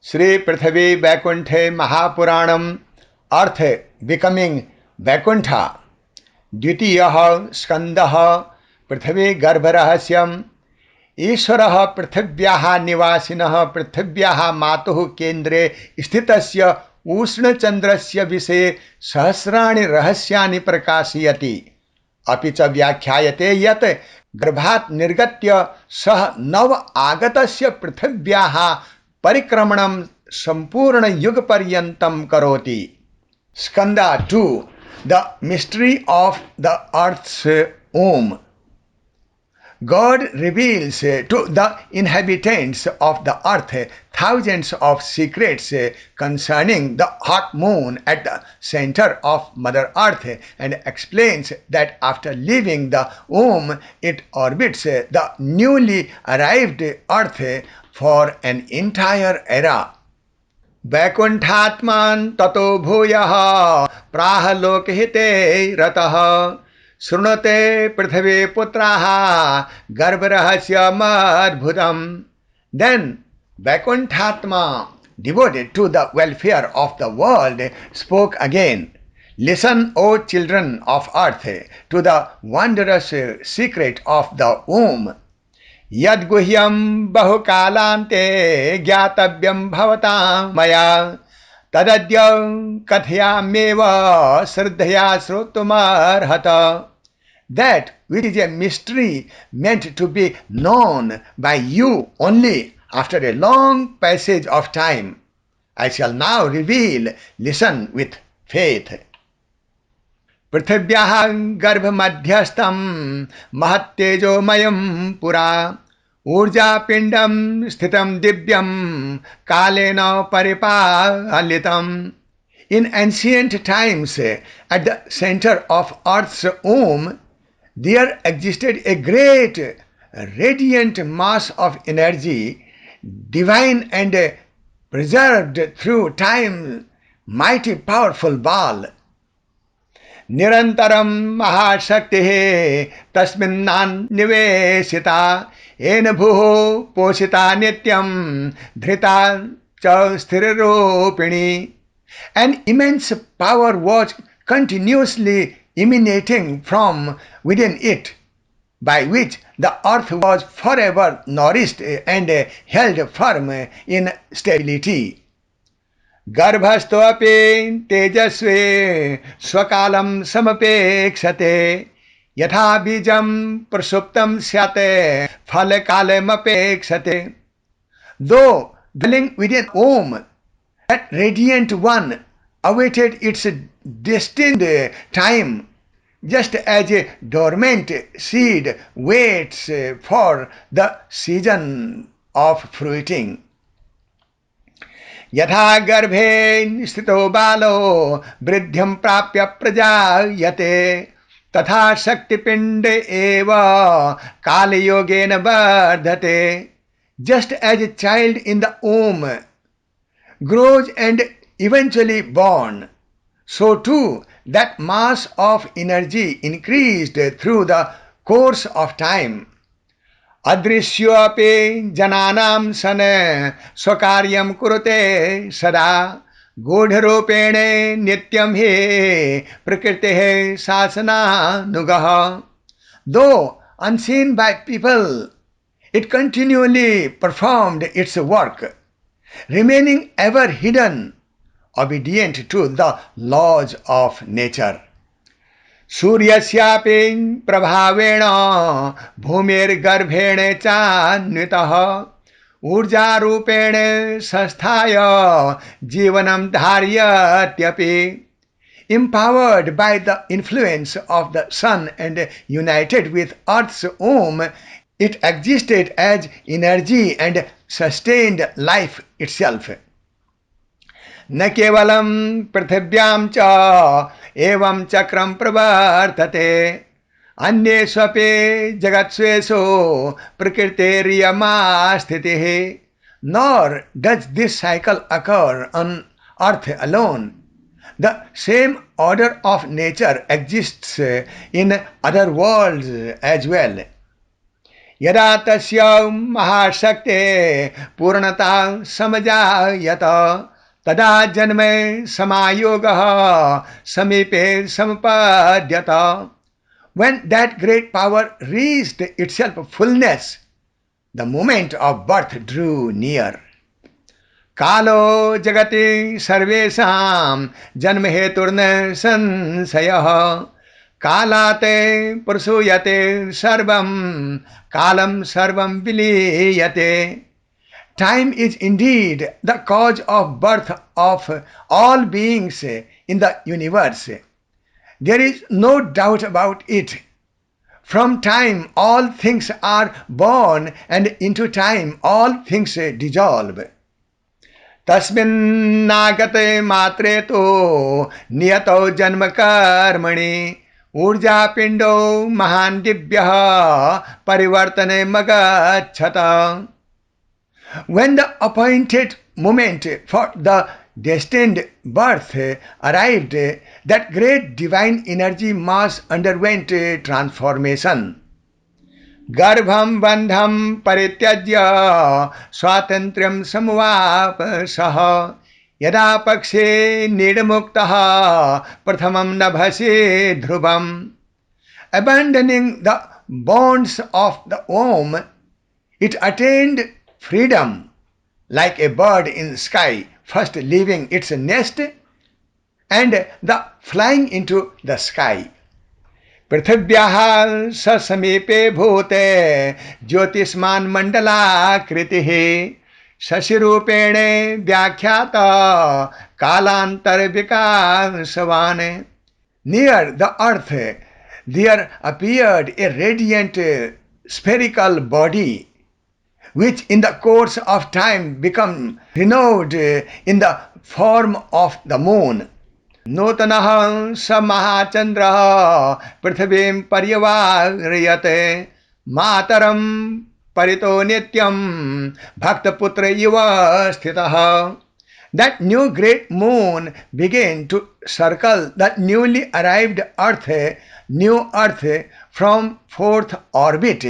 Sri Prithvi Vaikunthe Mahapuranam Arth Becoming Vaikuntha Dvitiyah Skandah Prithvi Garbharahasyam ईश्वरः पृथिव्याः निवासिनः पृथिव्याः मातुः केन्द्रे स्थितस्य उष्णचन्द्रस्य विषये सहस्राणि रहस्यानि प्रकाशयति अपि च व्याख्यायते यत् गर्भात् निर्गत्य सः नव आगतस्य पृथिव्याः परिक्रमणं संपूर्ण युगपर्यन्तं करोति. Skanda 2. The mystery of the earth's womb. God reveals to the inhabitants of the earth thousands of secrets concerning the hot moon at the center of Mother Earth and explains that after leaving the womb, it orbits the newly arrived earth for an entire era. वैकुंठात्मान ततो भूयः प्राह लोकहिते रतः शृणुते पृथ्वी पुत्राः गर्भरहस्यमद्भुतम्. Then Vaikunthatma, devoted to the welfare of the world, spoke again. Listen, O children of earth, to the wondrous secret of the womb. यद्गुह्यं बहुकालान्ते ज्ञातव्यं भवतां मया तदद्य कथयाम्येव श्रद्धया श्रोतुमर्हत. That which is a mystery meant to be known by you only after a long passage of time, I shall now reveal. Listen with faith. पृथिव्याः गर्भमध्यस्थं महत्तेजोमयं पुरा ऊर्जापिण्डं स्थितं दिव्यं कालेन परिपालितम्. In ancient times, at the center of Earth's womb, there existed a great radiant mass of energy, divine and preserved through time, mighty powerful ball. निरंतरं महाशक्तिः तस्मिन्नान्निवेशिता येन भूः पोषिता नित्यं धृता च स्थिररूपिणी. An immense power was continuously emanating from within it, by which the earth was forever nourished and held firm in stability. गर्भस्थोऽपि तेजस्वी स्वकालं समपेक्षते यथा बीजं प्रसुप्तं स्यात् फलकालमपेक्षते. Though dwelling within womb, that radiant one awaited its destined time, just as a dormant seed waits for the season of fruiting. यथा गर्भे स्थितो बालो वृद्धिं प्राप्य प्रजायते तथा शक्तिपिंड एव कालयोगेन वर्धते. Just as a child in the womb grows and eventually born, so too that mass of energy increased through the course of time. अदृश्योऽपि जनानां सन स्वकार्यं कुरुते सदा गूढ़रूपेण नित्यं हि प्रकृतेः शासनानुगः. Though unseen by people, it continually performed its work, remaining ever hidden, obedient to the laws of nature. सूर्यस्यापि प्रभावेण भूमिर्गर्भेण चान्वितः ऊर्जारूपेण संस्थाय जीवनं धारयत्यपि. Empowered by the influence of the sun and united with Earth's womb, it existed as energy and sustained life itself. न केवलं पृथिव्यां च एवं चक्रं प्रवर्तते अन्येष्वपि जगत्स्वेषु प्रकृतेर्यमा स्थितिः. Nor does this cycle occur on earth alone. The same order of nature exists in other worlds as well. यदा तस्य महाशक्ते पूर्णता समजायत तदा जन्मे समायोगः समीपे समुपाद्यत. When that great power reached itself fullness, the moment of birth drew near. कालो जगति सर्वेषां जन्म हेतुर्न संशयः कालाते प्रसूयते सर्वं कालं सर्वं विलीयते. Time is indeed the cause of birth of all beings in the universe. There is no doubt about it. From time all things are born and into time all things dissolve. तस्मिन्नागते मात्रे तो नियतो जन्म कर्मणि ऊर्जा पिंडो महान दिव्यः परिवर्तने मगच्छत. When the appointed moment for the destined birth arrived, that great divine energy mass underwent transformation. गर्भं बंधं परित्यज्य स्वातंत्र्यं समुवापसः यदा पक्षे निर्मुक्तः प्रथमं नभसे ध्रुवम्. Abandoning the bonds of the womb, it attained freedom like a bird in sky, first leaving its nest and the flying into the sky. पृथिव्याः ससमीपे भूते ज्योतिष्मान मंडलाकृतिः शशिरूपेण व्याख्याता कालांतर विकासवान्. Near the earth there appeared a radiant spherical body which in the course of time became renewed in the form of the moon. नूतनः स महाचन्द्रः पृथिवीं पर्यवारयते मातरं परितो नित्यं भक्तपुत्र इव स्थितः. That new great moon began to circle the newly arrived earth from fourth orbit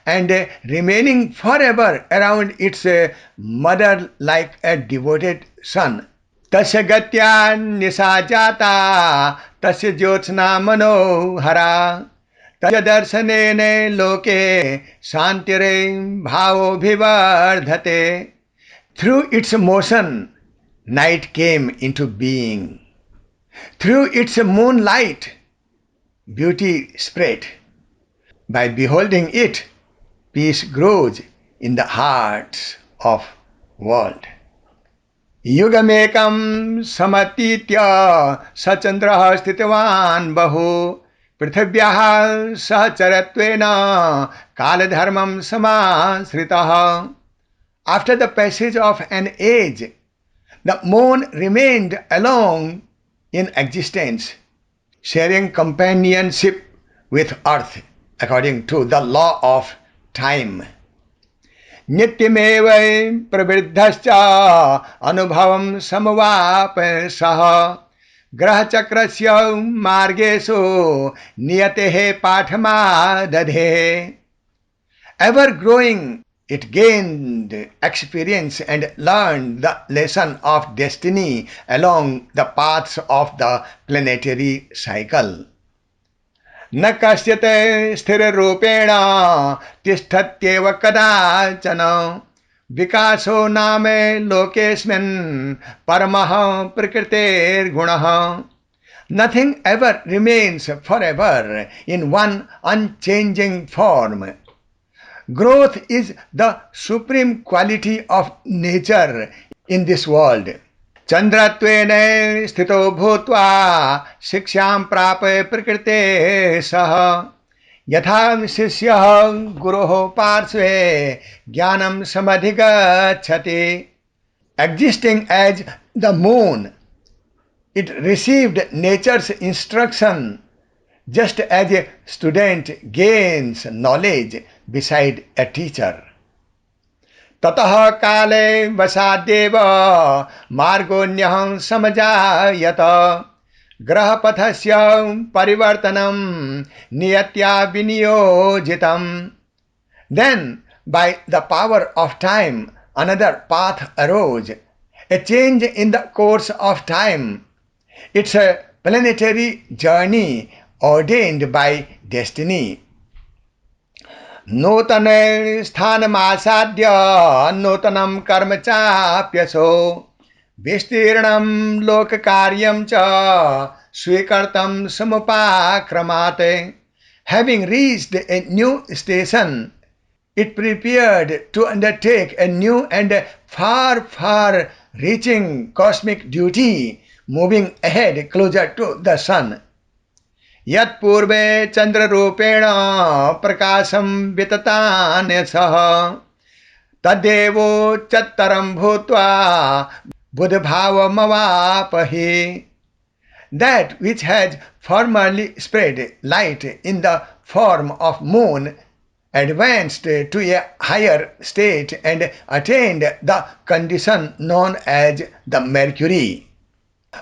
and remaining forever around its mother like a devoted son. तस्य गत्या निशा जाता तस्य ज्योत्स्ना मनोहरा तस्य दर्शनेन लोके शान्तिरे भावोभिवर्धते. Through its motion night came into being. Through its moonlight beauty spread. By beholding it peace grows in the hearts of world. युगमेकं समतीत्य सचन्द्रः स्थितवान् बहु पृथिव्याः सहचरत्वेन कालधर्मं समाश्रितः. After the passage of an age, the moon remained alone in existence, sharing companionship with earth according to the law of time. नित्यमेव प्रवृद्धश्च अनुभवं समवापसः ग्रहचक्रस्य मार्गेषु नियतेः पाठमादधे. Ever growing, it gained experience and learned the lesson of destiny along the paths of the planetary cycle. न कश्चित् स्थिररूपेण तिष्ठत्येव कदाचन विकासो नाम लोकेऽस्मिन् परमः प्रकृतेर्गुणः. Nothing ever remains forever in one unchanging form. Growth is the supreme quality of nature in this world. चंद्रत्वेन स्थितो भूत्वा शिक्षां प्राप्य प्रकृते सह यथा शिष्यः गुरोः पार्श्वे ज्ञानं समधिगच्छति. Existing as the moon, it received nature's instruction just as a student gains knowledge beside a teacher. ततः काले वसादेव मार्गोऽन्यः समजायत ग्रहपथस्य परिवर्तनं नियत्या विनियोजितम्. Then, by the power of time, another path arose, a change in the course of time. It's a planetary journey ordained by destiny. नूतने स्थानमासाद्य नूतनं कर्म चाप्यसो विस्तीर्णं लोककार्यं च स्वीकृतं समुपाक्रमात्. Having reached a new station, it prepared to undertake a new and far, far reaching cosmic duty, moving ahead closer to the sun. यत्पूर्वे चंद्ररूपेण प्रकाशं विततान्यसः तदेवोच्चतरं भूत्वा बुधभावमवापहि. That which has formerly spread light in the form of moon advanced to a higher state and attained the condition known as the Mercury.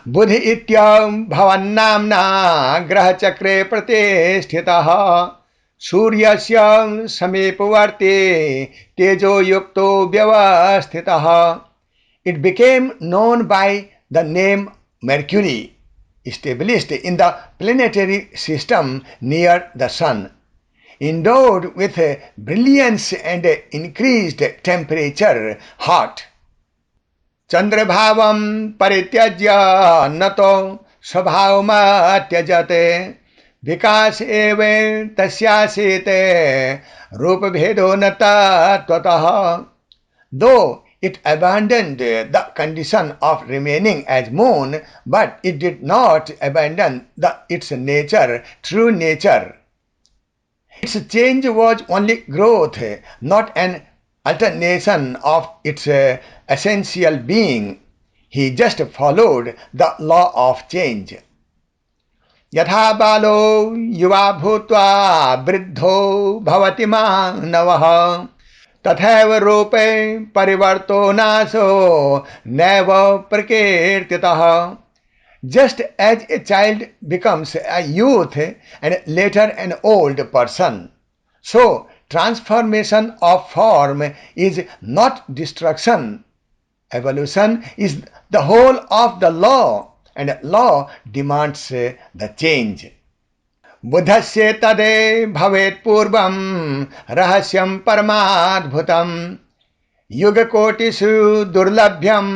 बुध इत्यं भवन्नाम्ना ग्रहचक्रे प्रतिष्ठितः सूर्यस्य समीपवर्ती तेजोयुक्तो व्यवस्थितः. It became known by the name Mercury, established in the planetary system near the sun, endowed with brilliance and increased temperature, hot. चंद्रभावं परित्यज्य नतो स्वभावमत्यजते विकास एव तस्यासीत् रूपभेदो न तत्त्वतः. Though it abandoned the condition of remaining as moon, but it did not abandon its nature, true nature. Its change was only growth, not an alternation of its essential being. He just followed the law of change. यथा बालो युवा भूत्वा वृद्धो भवति मानवः तथैव रूपे परिवर्तो नाशो नैव प्रकीर्तितः. Just as a child becomes a youth and later an old person, so transformation of form is not destruction. Evolution is the whole of the law, and law demands the change. बुद्धस्य तदे भवेत् पूर्वं रहस्यं परमाद्भुतं युगकोटिषु दुर्लभ्यं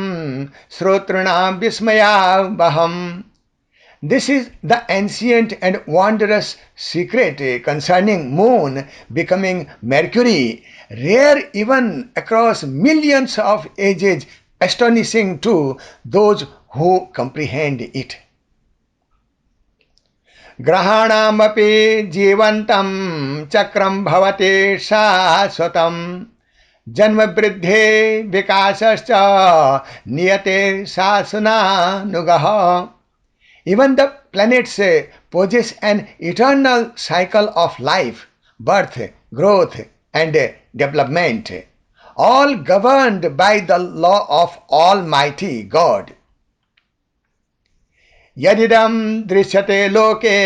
श्रोतॄणां विस्मयावहम्. This is the ancient and wondrous secret concerning moon becoming Mercury, rare even across millions of ages, astonishing to those who comprehend it. ग्रहाणामपि जीवन्तं चक्रं भवति शाश्वतं जन्म वृद्धे विकासश्च नियते शासनानुगः. Even the planets possess an eternal cycle of life, birth, growth, and development, all governed by the law of Almighty God. यदिदं दृश्यते लोके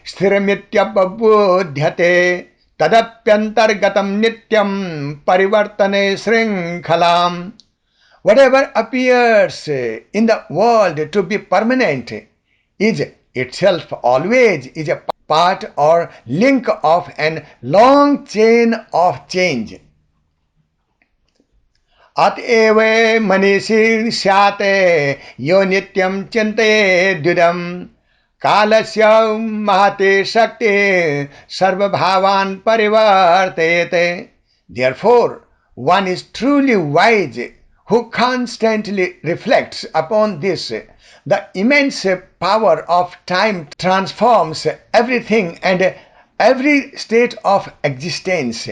स्थिरमित्यवबुध्यते तदप्यन्तर्गतं नित्यं परिवर्तने शृङ्खलाम्. Whatever appears in the world to be permanent is itself always is a part or link of an long chain of change. अतएव मनीषी स्यात् यो नित्यं चिन्तयेद्युदं कालस्य महते शक्ति सर्वभावान् परिवर्तयते. Therefore, one is truly wise who constantly reflects upon this. The immense power of time transforms everything and every state of existence.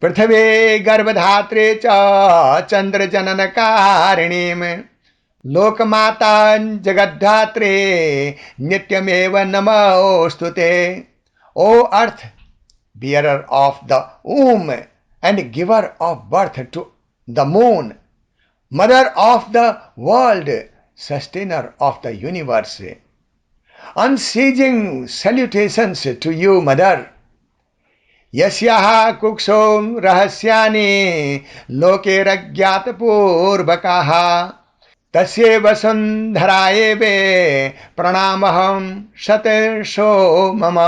पृथ्वी गर्भधात्रे च चंद्र जनन कारिणीम लोकमाता जगद्धात्रे नित्यमेव नमोस्तुते. O earth, bearer of the womb and giver of birth to the moon, mother of the world, sustainer of the universe, unceasing salutations to you, mother. यस्याः कुक्षो रहस्यानि लोकैरज्ञातपूर्वकाः तस्यै वसुन्धरायै प्रणामहं शतशो मम.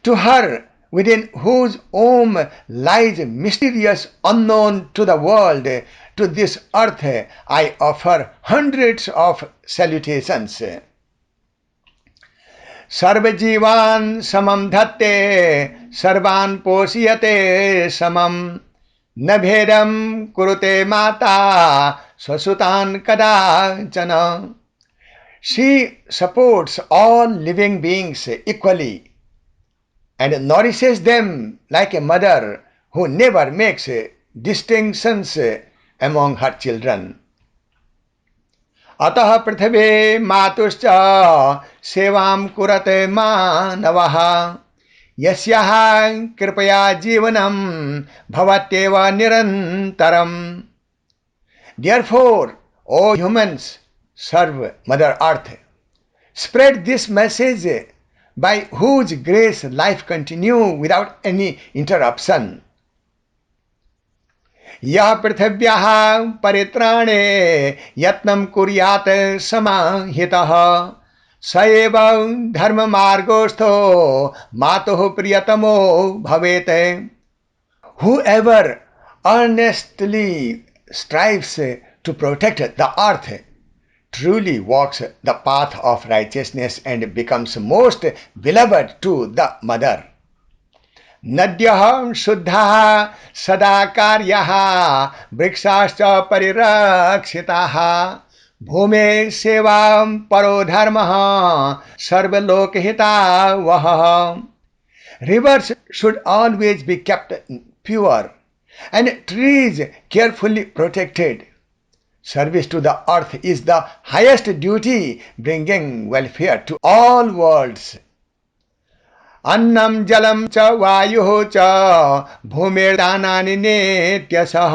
To her, within whose womb lies mysterious unknown to the world, to this earth I offer hundreds of salutations. सर्वजीवान् समं धत्ते सर्वान् पोषयते समं न भेदं कुरुते माता स्वसुतान् कदाचन. She supports all living beings equally and nourishes them like a mother who never makes distinctions among her children. अतः पृथिवे मातुश्च सेवां कुरते मानवः यस्याः कृपया जीवनं भवत्येव निरन्तरम्. Therefore, O humans, serve Mother Earth. Spread this message by whose grace life continue without any interruption. यः पृथिव्याः परित्राणे यत्नं कुर्यात् समाहितः स एव धर्ममार्गस्थो मातुः प्रियतमो भवेत्. Whoever earnestly strives to protect the earth truly walks the path of righteousness and becomes most beloved to the mother. नद्यः शुद्धाः सदा कार्याः वृक्षाश्च परिरक्षिताः भूमे सेवां परो धर्मः सर्वलोकहितावहः. Rivers should always be kept pure and trees carefully protected. Service to the earth is the highest duty, bringing welfare to all worlds. अन्नं जलं च वायुः च भूमिर्दानानि नित्यशः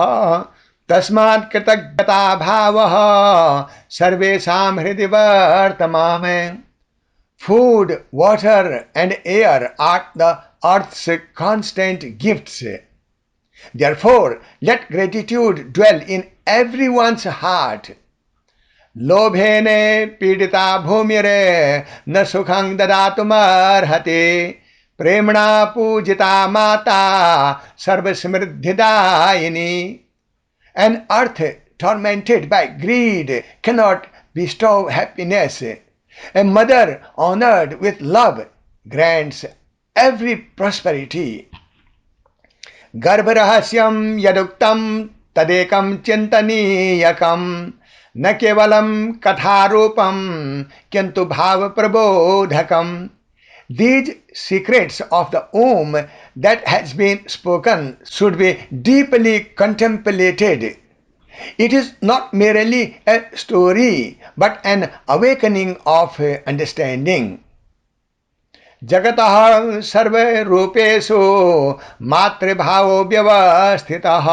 तस्मात् कृतज्ञता भावः सर्वेषां हृदि वर्तमान. Food, water and air are the earth's constant gifts. Therefore, let gratitude dwell in everyone's heart. लोभेने पीडिता भूमिरे न सुखं ददातुमर्हति प्रेमणा पूजिता माता सर्वसमृद्धिदायिनी. An earth tormented by greed cannot bestow happiness. A mother honored with love grants every prosperity. गर्भरहस्यं यदुक्तं तदेकं चिन्तनीयकम् न केवलं कथारूपं किंतु भाव प्रबोधकम्. These secrets of the womb that has been spoken should be deeply contemplated. It is not merely a story but an awakening of understanding. जगतः सर्वरूपेषु मातृभावो व्यवस्थितः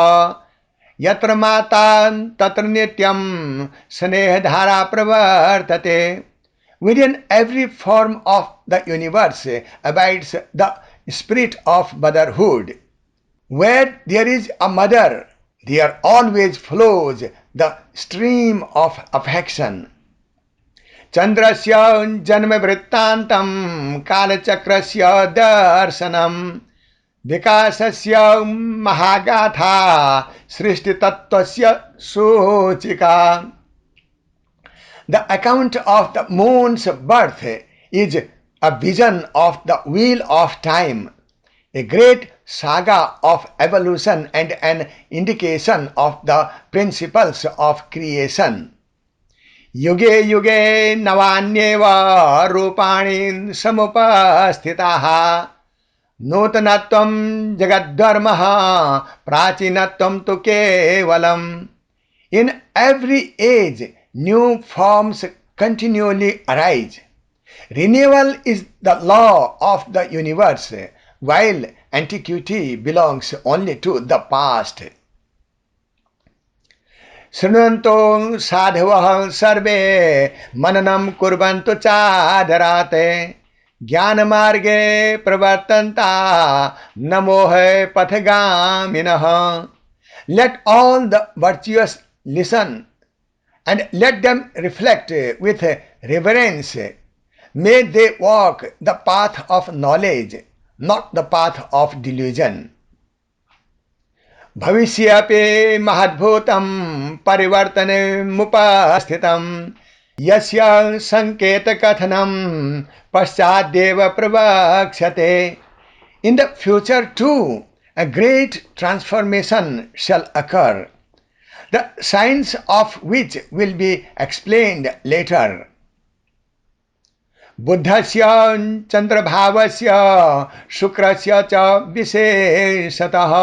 यत्र माता तत्र नित्यं स्नेहधारा प्रवर्तते. Within every form of the universe abides the spirit of motherhood. Where there is a mother, there always flows the stream of affection. चंद्रस्य जन्म वृत्तान्तं कालचक्रस्य दर्शनम् विकासस्य महागाथा सृष्टितत्त्वस्य सूचिका. The account of the moon's birth is a vision of the wheel of time, a great saga of evolution and an indication of the principles of creation. युगे युगे नवान्येव रूपाणि समुपस्थिताः नूतनत्वं जगद्धर्मः प्राचीनत्वं तु केवलम्. In every age, new forms continually arise. Renewal is the law of the universe, while antiquity belongs only to the past. शृण्वन्तो साधवः सर्वे मननं कुर्वन्तु चादरात् ज्ञान मार्गे प्रवर्तन्ता नमो है पथगामिनः. Let all the virtuous listen and let them reflect with reverence. May they walk the path of knowledge, not the path of delusion. भविष्यपि महद्भूतं परिवर्तनमुपस्थितं यस्य संकेतकथनं पश्चादेव प्रवक्ष्यते. In the future too, a great transformation shall occur, the signs of which will be explained later. बुद्धस्य चंद्रभावस्य शुक्रस्य च विशेषतः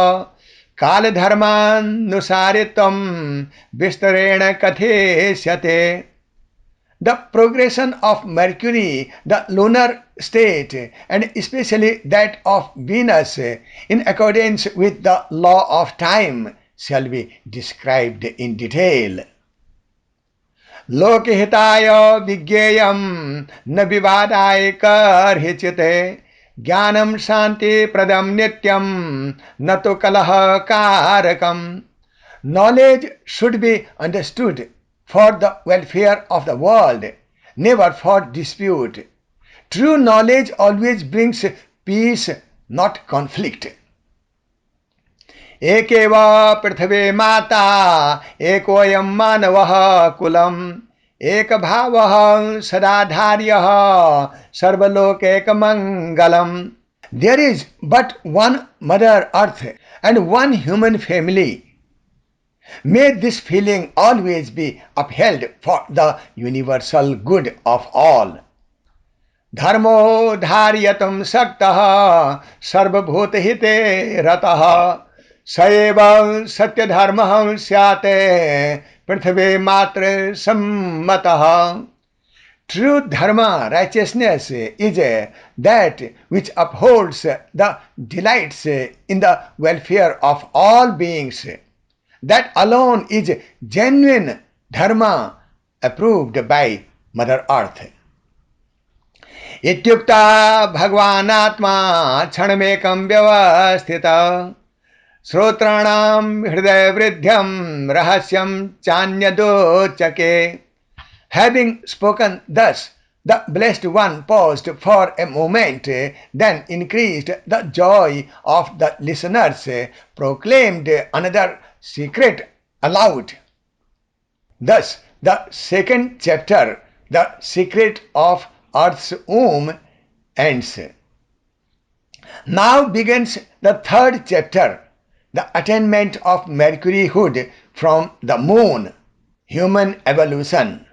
कालधर्मानुसारित्वं विस्तरेण कथयिष्यते. The progression of Mercury, the lunar state, and especially that of Venus, in accordance with the law of time, shall be described in detail. लोकहिताय विज्ञेयं न विवादाय कर्हिचिते ज्ञानं शान्तिप्रदं नित्यं न तु कलहकारकम्. Knowledge should be understood for the welfare of the world, never for dispute. True knowledge always brings peace, not conflict. एकेव पृथ्वी माता एकोऽयं मानवः कुलम् एक भावः सदा धार्यः सर्वलोकैकमङ्गलम्. There is but one mother earth and one human family. May this feeling always be upheld for the universal good of all. धर्मो धार्यतुं शक्तः सर्वभूतहिते रतः स एव सत्यधर्मः स्यात् पृथ्वी मात्र सम्मतः. True dharma, righteousness, is that which upholds the delights in the welfare of all beings. That alone is genuine dharma approved by Mother Earth. इत्युक्ता भगवानात्मा क्षणमेकं व्यवस्थितः श्रोत्राणां हृदय वृद्ध्यं रहस्यं चान्यदोच्यते. Having spoken thus, the Blessed One paused for a moment, then increased the joy of the listeners, proclaimed another secret aloud. Thus, the second chapter, The Secret of Earth's Womb, ends. Now begins the third chapter, The Attainment of Mercuryhood from the Moon, Human Evolution.